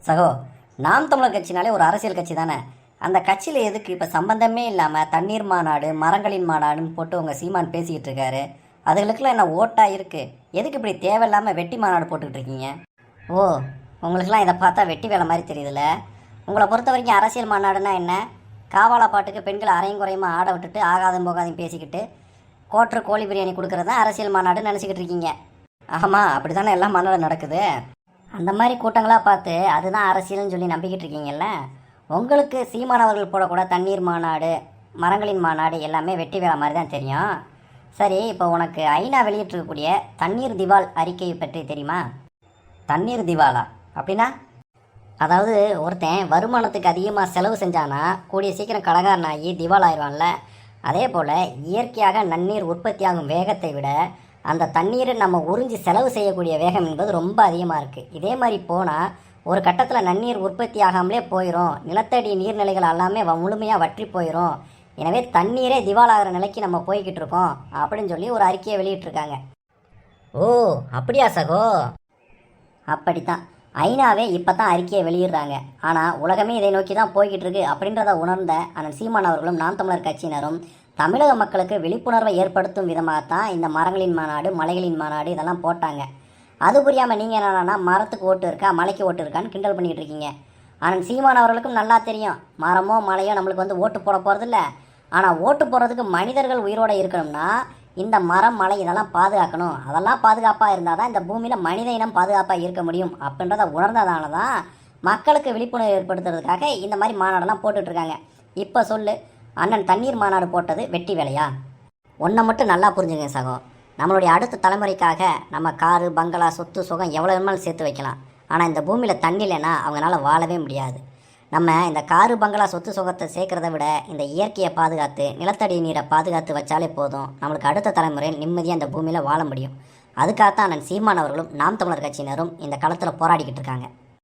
சகோ, நாம் தமிழர் கட்சினாலே ஒரு அரசியல் கட்சி தானே. அந்த கட்சியில் எதுக்கு இப்போ சம்பந்தமே இல்லாமல் தண்ணீர் மாநாடு மரங்களின் மாநாடுன்னு போட்டு உங்கள் சீமான் பேசிக்கிட்டு இருக்காரு? அதுகளுக்கெல்லாம் என்ன ஓட்டா இருக்குது? எதுக்கு இப்படி தேவையில்லாமல் வெட்டி மாநாடு போட்டுக்கிட்டு இருக்கீங்க? ஓ, உங்களுக்கெல்லாம் இதை பார்த்தா வெட்டி வேலை மாதிரி தெரியுதுல்ல. உங்களை பொறுத்த வரைக்கும் அரசியல் மாநாடுனா என்ன? காவாலா பாட்டுக்கு பெண்களை அரையும் குறையுமா ஆட விட்டுட்டு ஆகாதும் போகாதையும் பேசிக்கிட்டு கோட்ரு கோழி பிரியாணி கொடுக்குறது தான் அரசியல் மாநாடுன்னு நினச்சிக்கிட்டு இருக்கீங்க. ஆமாம், அப்படி தானே எல்லாம் மாநாடு நடக்குது. அந்த மாதிரி கூட்டங்களாக பார்த்து அதுதான் அரசியல்னு சொல்லி நம்பிக்கிட்டு இருக்கீங்கல்ல. உங்களுக்கு சீமானவர்கள் போடக்கூட தண்ணீர் மாநாடு மரங்களின் மாநாடு எல்லாமே வெட்டி வேலை மாதிரி தான் தெரியும். சரி, இப்போ உனக்கு ஐநா வெளியிட்டிருக்கக்கூடிய தண்ணீர் திவால் அறிக்கையை பற்றி தெரியுமா? தண்ணீர் திவாலா அப்படின்னா? அதாவது ஒருத்தன் வருமானத்துக்கு அதிகமாக செலவு செஞ்சானா கூடிய சீக்கிரம் கடகாரனாகி திவால் ஆயிடுவான்ல. அதே போல் இயற்கையாக நன்னீர் உற்பத்தியாகும் வேகத்தை விட அந்த தண்ணீரை நம்ம உறிஞ்சி செலவு செய்யக்கூடிய வேகம் என்பது ரொம்ப அதிகமாக இருக்குது. இதே மாதிரி போனால் ஒரு கட்டத்தில் நன்னீர் உற்பத்தி ஆகாமலே போயிடும். நிலத்தடி நீர்நிலைகள் எல்லாமே முழுமையாக வற்றி போயிடும். எனவே தண்ணீரே திவாலாகிற நிலைக்கு நம்ம போய்கிட்டு இருக்கோம் அப்படின்னு சொல்லி ஒரு அறிக்கையை வெளியிட்டிருக்காங்க. ஓ, அப்படியா சகோ? அப்படித்தான். ஐநாவே இப்போ தான் அறிக்கையை வெளியிடுறாங்க. ஆனால் உலகமே இதை நோக்கி தான் போய்கிட்டு இருக்கு அப்படின்றத உணர்ந்த அண்ணன் சீமான் அவர்களும் நாம் தமிழர் கட்சியினரும் தமிழக மக்களுக்கு விழிப்புணர்வை ஏற்படுத்தும் விதமாகத்தான் இந்த மரங்களின் மாநாடு மலைகளின் மாநாடு இதெல்லாம் போட்டாங்க. அது புரியாமல் நீங்கள் என்னன்னா மரத்துக்கு ஓட்டு இருக்கா மலைக்கு ஓட்டு இருக்கான்னு கிண்டல் பண்ணிகிட்டு இருக்கீங்க. ஆனால் சீமான் அவர்களுக்கும் நல்லா தெரியும், மரமோ மலையோ நம்மளுக்கு ஓட்டு போட போகிறதில்ல. ஆனால் ஓட்டு போடுறதுக்கு மனிதர்கள் உயிரோடு இருக்கணும்னா இந்த மரம் மலை இதெல்லாம் பாதுகாக்கணும். அதெல்லாம் பாதுகாப்பாக இருந்தால் தான் இந்த பூமியில் மனித இனம் பாதுகாப்பாக இருக்க முடியும் அப்படின்றத உணர்ந்ததால தான் மக்களுக்கு விழிப்புணர்வு ஏற்படுத்துறதுக்காக இந்த மாதிரி மாநாடெல்லாம் போட்டுட்ருக்காங்க. இப்போ சொல்லு, அண்ணன் தண்ணீர் மாநாடு போட்டது வெட்டி வேலையா? ஒன்றை மட்டும் நல்லா புரிஞ்சுங்க சகோ, நம்மளுடைய அடுத்த தலைமுறைக்காக நம்ம காரு பங்களா சொத்து சுகம் எவ்வளோ வேணுமாலும் சேர்த்து வைக்கலாம். ஆனால் இந்த பூமியில் தண்ணி இல்லைன்னா அவங்களால வாழவே முடியாது. நம்ம இந்த காரு பங்களா சொத்து சுகத்தை சேர்க்குறத விட இந்த இயற்கையை பாதுகாத்து நிலத்தடி நீரை பாதுகாத்து வச்சாலே போதும், நம்மளுக்கு அடுத்த தலைமுறையில் நிம்மதியாக இந்த பூமியில் வாழ முடியும். அதுக்காகத்தான் நான் சீமான் அவர்களும் நாம் தமிழர் கட்சியினரும் இந்த களத்தில் போராடிக்கிட்டு இருக்காங்க.